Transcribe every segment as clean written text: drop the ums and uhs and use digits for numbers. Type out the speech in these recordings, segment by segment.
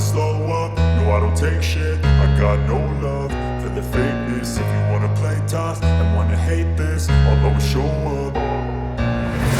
slow up, no I don't take shit. I got no love for the fakeness. If you wanna play tough and wanna hate this, I'll always show up.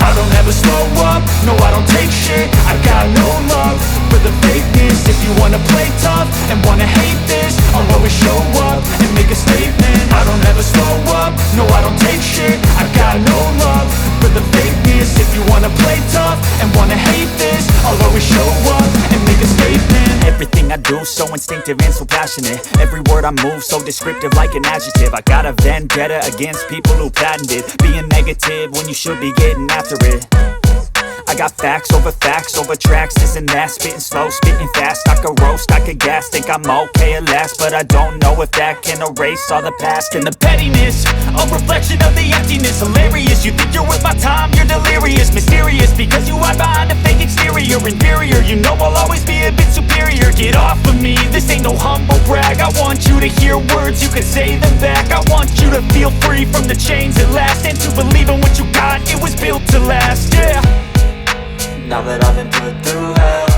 I don't ever slow up, no I don't take shit. I got no love for the fakeness. If you wanna play tough and wanna hate this, I'll always show up and make a statement. I don't ever slow up, no I don't take shit. I got no love for the fakeness. If you wanna play tough and wanna hate this, I'll always show up and make a statement. Everything I do so instinctive and so passionate. Every word I move so descriptive like an adjective. I got a vendetta against people who patented being negative when you should be getting after it. I got facts over tracks, this and that. Spitting slow, spitting fast, I could roast, I could gas. Think I'm okay at last, but I don't know if that can erase all the past. And the pettiness, a reflection of the emptiness. Hilarious, you think you're worth my time, you're delirious. Mysterious, because you hide behind a fake exterior. Inferior, you know I'll always be a bit superior. Get off of me, this ain't no humble brag. I want you to hear words, you can say them back. I want you to feel free from the chains at last, and to believe in what you got, it was built to last, yeah. Now that I've been put through hell,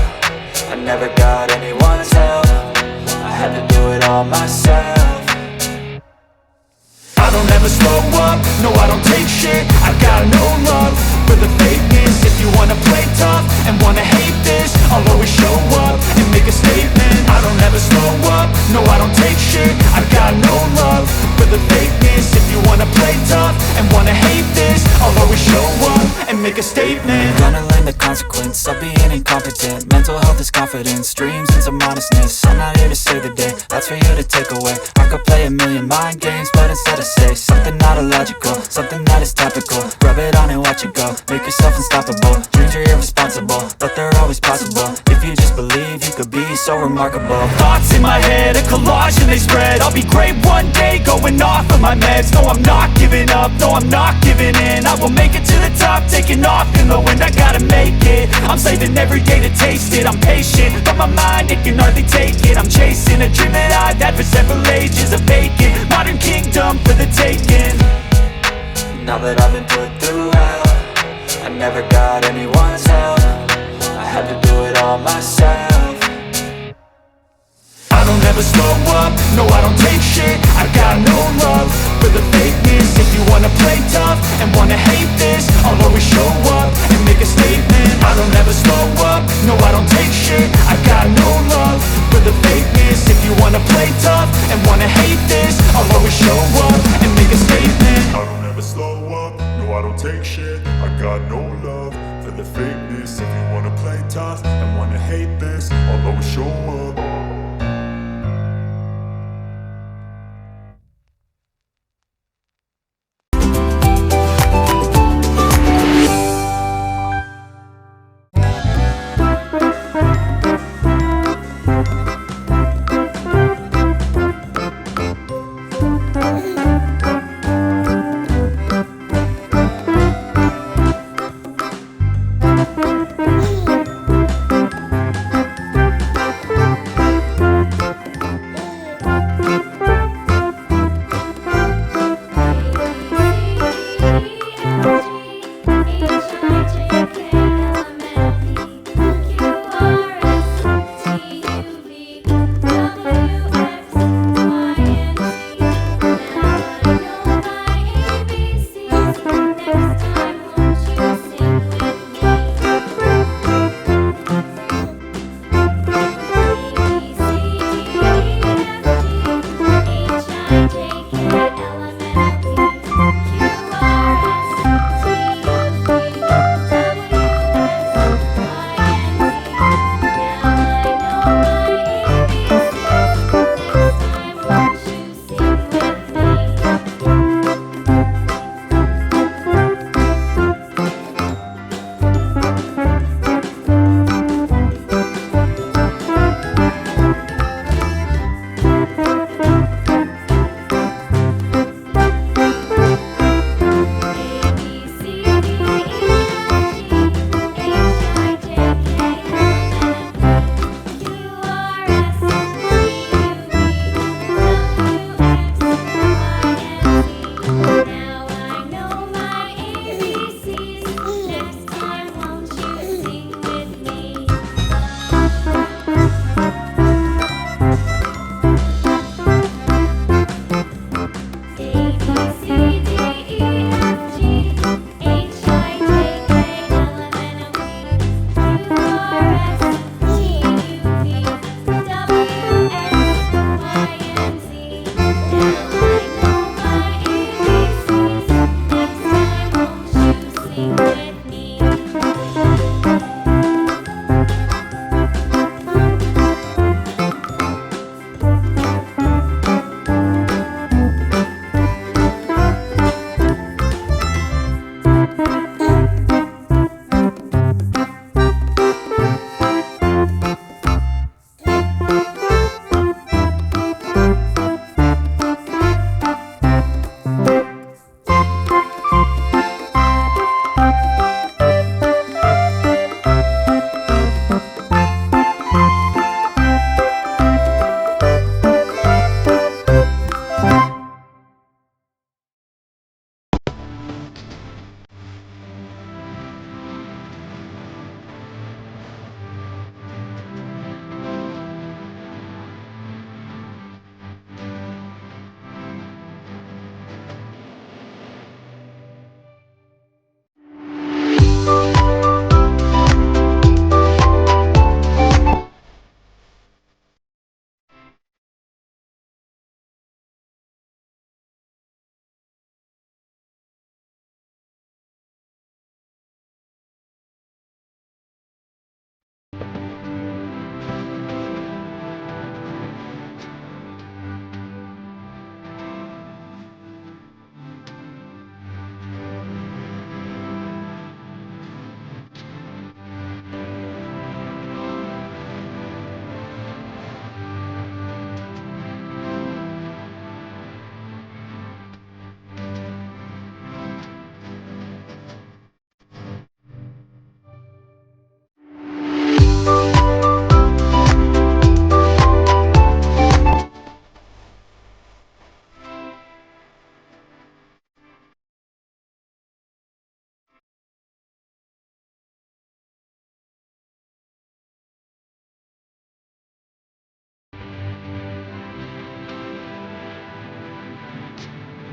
I never got anyone's help. I had to do it all myself. I don't ever slow up, no I don't take shit. I got no love for the fakeness. If you wanna play tough and wanna hate this, I'll always show up and make a statement. I don't ever slow up, no I don't take shit. I got no love for the fakeness. If you wanna play tough and wanna hate this, I'll always show up and make a statement. Gonna learn the consequence of being incompetent. Mental health is confidence, dreams and some honestness. I'm not here to save the day, that's for you to take away. I could play a million mind games, but instead I say something not illogical, something that is topical. Rub it on and watch it go, make yourself unstoppable. Dreams are irresponsible, but they're always possible. If you just believe, you could be so remarkable. Thoughts in my head, a collage and they spread. I'll be great one day, going off of my meds. No, I'm not giving up, no, I'm not giving in. I will make it to the top, taking off in the wind. I gotta make it, I'm saving every day to taste it. I'm patient, but my mind, it can hardly take it. I'm chasing a dream that I've had for several ages. A vacant, modern kingdom for the taking. Now that I've been put through hell, I never got anyone's help. I had to do it all myself. I don't ever slow up, no I don't take shit. I got no love for the fakeness. If you wanna play tough and wanna hate this, I'll always show up and make a statement. I don't ever slow up, no I don't take shit. I got no love for the fakeness. If you wanna play tough and wanna hate